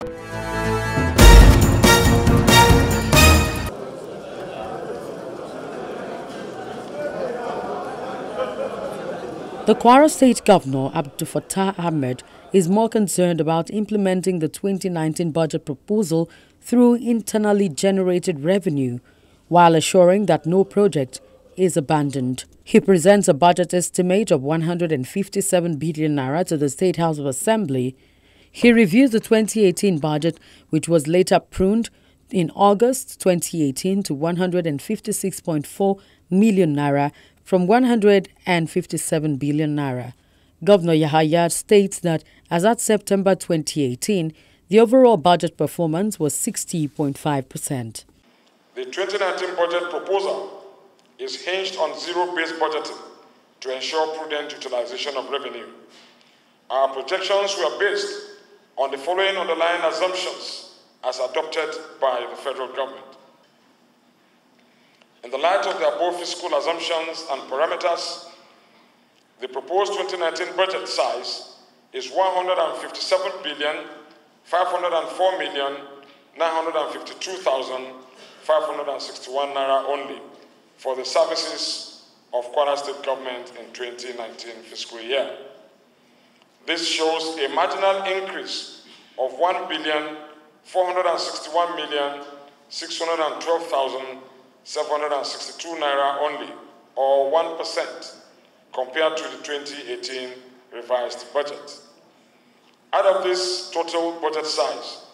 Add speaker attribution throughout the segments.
Speaker 1: The Kwara State Governor, Abdul Fattah Ahmed, is more concerned about implementing the 2019 budget proposal through internally generated revenue, while assuring that no project is abandoned. He presents a budget estimate of 157 billion naira to the State House of Assembly. He reviews the 2018 budget, which was later pruned in August 2018 to 156.4 million naira from 157 billion naira. Governor Yahaya states that as at September 2018, the overall budget performance was 60.5%.
Speaker 2: The 2019 budget proposal is hinged on zero-based budgeting to ensure prudent utilization of revenue. Our projections were based on the following underlying assumptions as adopted by the federal government. In the light of the above fiscal assumptions and parameters, the proposed 2019 budget size is 157,504,952,561 naira only for the services of Kwara State Government in 2019 fiscal year. This shows a marginal increase of 1,461,612,762 naira only, or 1%, compared to the 2018 revised budget. Out of this total budget size,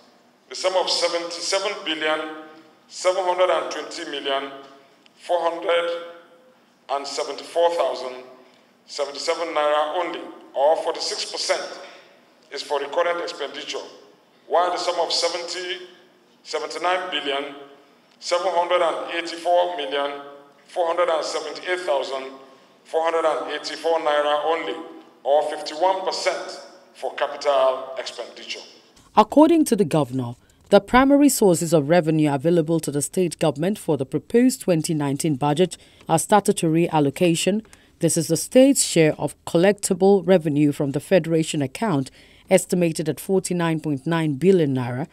Speaker 2: the sum of 77,720,474,077 naira only, or 46%, is for recurrent expenditure, while the sum of 79,794,478,484 naira only, or 51%, for capital expenditure.
Speaker 1: According to the governor, the primary sources of revenue available to the state government for the proposed 2019 budget are statutory allocation. This is the state's share of collectible revenue from the Federation account, estimated at 49.9 billion naira,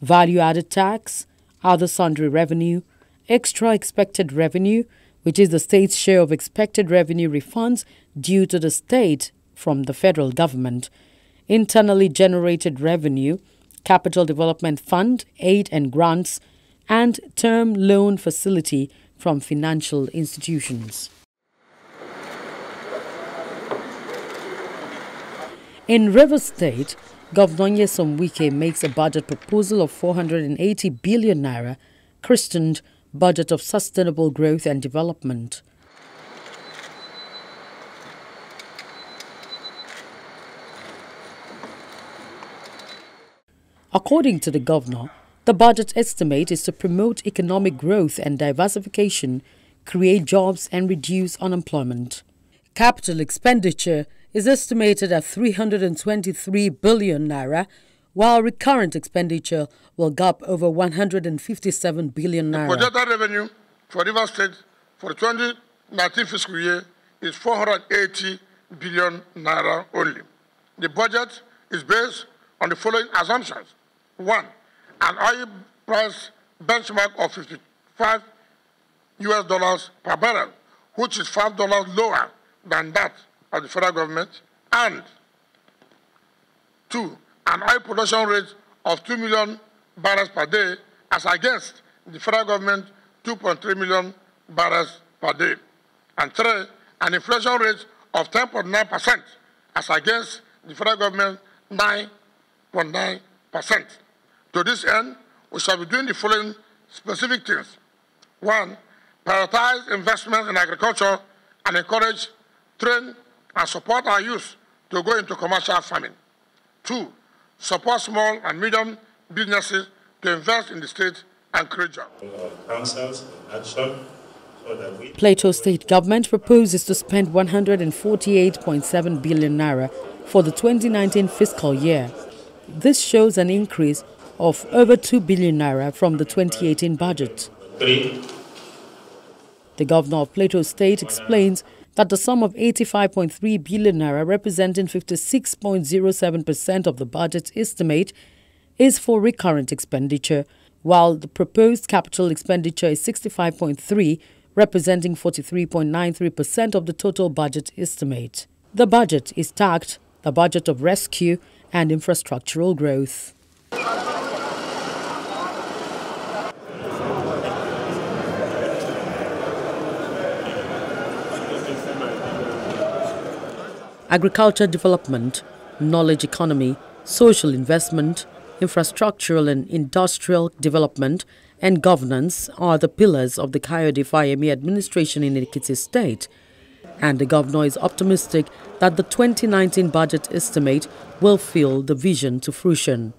Speaker 1: value-added tax, other sundry revenue, extra expected revenue, which is the state's share of expected revenue refunds due to the state from the federal government, internally generated revenue, capital development fund, aid and grants, and term loan facility from financial institutions. In Rivers State, Governor Nyesom Wike makes a budget proposal of 480 billion naira, christened Budget of Sustainable Growth and Development. According to the governor, the budget estimate is to promote economic growth and diversification, create jobs and reduce unemployment. Capital expenditure is estimated at 323 billion naira, while recurrent expenditure will gap over 157 billion naira.
Speaker 3: The projected revenue for Rivers State for the 2019 fiscal year is 480 billion naira only. The budget is based on the following assumptions. 1. An oil price benchmark of $55 per barrel, which is $5 lower than that of the federal government. And 2. An oil production rate of 2 million barrels per day as against the federal government 2.3 million barrels per day. And 3. An inflation rate of 10.9% as against the federal government 9.9%. To this end, we shall be doing the following specific things. 1. Prioritize investment in agriculture and encourage, train, and support our youth to go into commercial farming. 2. Support small and medium businesses to invest in the state and create jobs.
Speaker 1: Plateau State Government proposes to spend 148.7 billion naira for the 2019 fiscal year. This shows an increase of over 2 billion naira from the 2018 budget. The governor of Plateau State explains that the sum of 85.3 billion naira, representing 56.07% of the budget estimate, is for recurrent expenditure, while the proposed capital expenditure is 65.3, representing 43.93% of the total budget estimate. The budget is tagged the budget of rescue and infrastructural growth. Agriculture development, knowledge economy, social investment, infrastructural and industrial development, and governance are the pillars of the Kayode Fayemi administration in Ekiti State. And the governor is optimistic that the 2019 budget estimate will fill the vision to fruition.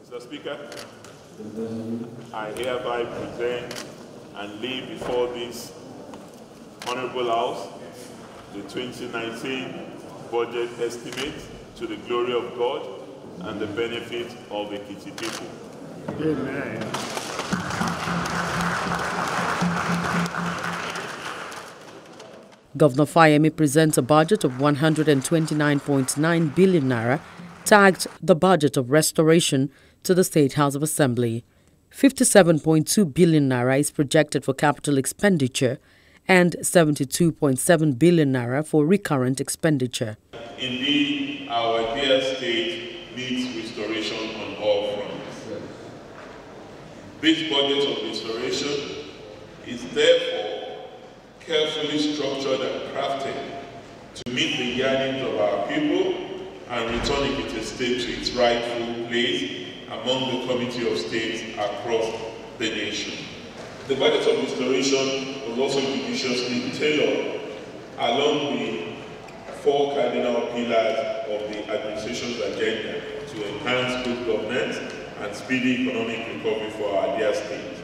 Speaker 4: Mr. Speaker, I hereby present and lay before this Honorable House the 2019 budget estimate to the glory of God and the benefit of the Ekiti people. Amen.
Speaker 1: Governor Fayemi presents a budget of 129.9 billion naira, tagged the budget of restoration, to the State House of Assembly. 57.2 billion naira is projected for capital expenditure and 72.7 billion naira for recurrent expenditure.
Speaker 4: Indeed, our dear state needs restoration on all fronts. This budget of restoration is therefore carefully structured and crafted to meet the yearnings of our people and return Ekiti State to its rightful place among the committee of states across the nation. The budget of restoration was also judiciously tailored along the four cardinal pillars of the administration's agenda to enhance good governance and speedy economic recovery for our dear state.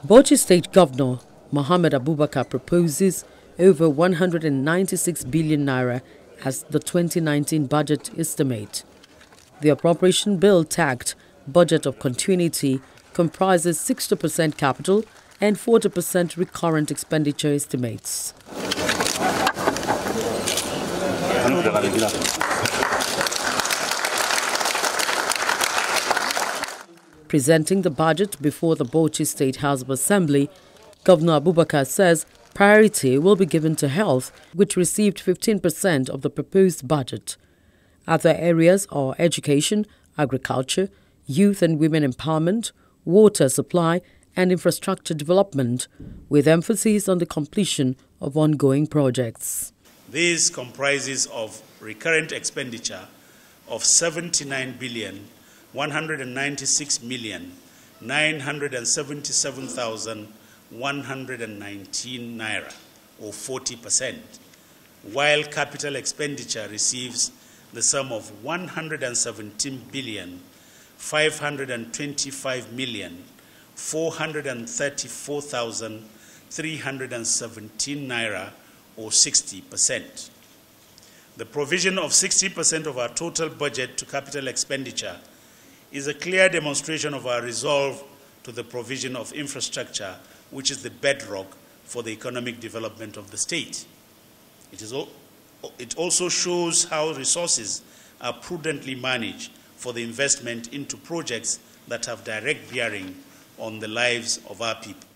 Speaker 1: Bauchi State Governor Mohammed Abubakar proposes over 196 billion naira as the 2019 budget estimate. The appropriation bill tagged budget of continuity comprises 60% capital and 40% recurrent expenditure estimates. Presenting the budget before the Bauchi State House of Assembly, Governor Abubakar says priority will be given to health, which received 15% of the proposed budget. Other areas are education, agriculture, youth and women empowerment, water supply and infrastructure development, with emphasis on the completion of ongoing projects.
Speaker 5: This comprises of recurrent expenditure of 79,196,977,119 naira, or 40%, while capital expenditure receives the sum of 117,525,434,317 naira, or 60%. The provision of 60% of our total budget to capital expenditure is a clear demonstration of our resolve to the provision of infrastructure, which is the bedrock for the economic development of the state. It also shows how resources are prudently managed for the investment into projects that have direct bearing on the lives of our people.